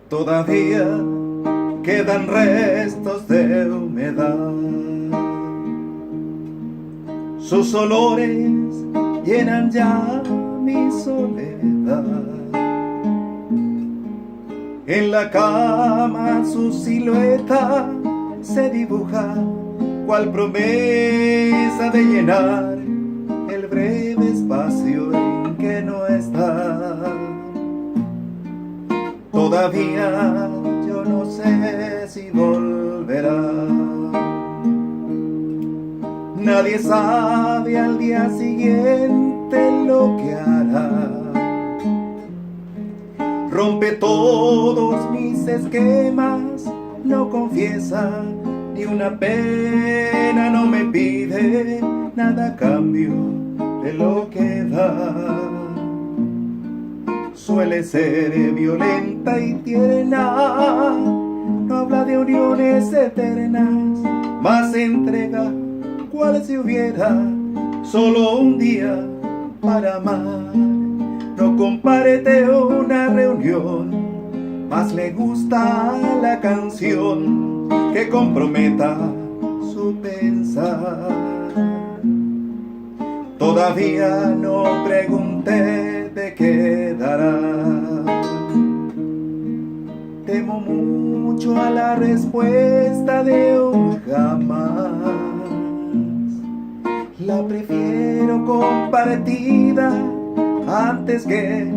Todavía quedan restos de humedad, sus olores llenan ya mi soledad. En la cama su silueta se dibuja, cual promesa de llenar el breve espacio en que no está. Todavía yo no sé si volverá. Nadie sabe al día siguiente lo que hará. Rompe todos mis esquemas, no confiesa ni una pena, no me pide nada a cambio de lo que da. Suele ser violenta y tierna, no habla de uniones eternas, más entrega cual si hubiera solo un día para amar. No comparte una reunión, más le gusta la canción que comprometa su pensar. Todavía no pregunté de qué dará. Temo mucho a la respuesta de un jamás. La prefiero compartida antes que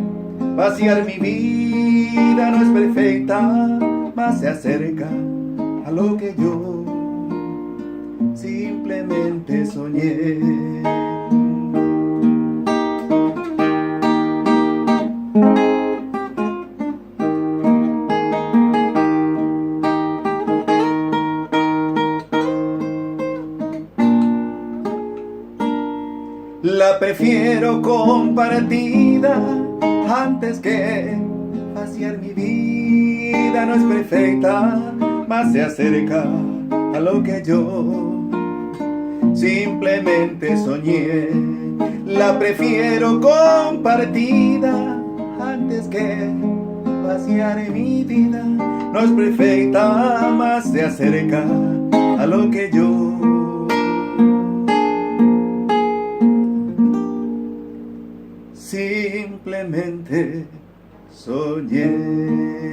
vaciar mi vida. No es perfecta, más se acerca a lo que yo simplemente soñé. La prefiero compartida antes que vaciar mi vida. No es perfecta, más se acerca a lo que yo simplemente soñé. La prefiero compartida antes que vaciar mi vida. No es perfecta, más se acerca a lo que yo simplemente soñé.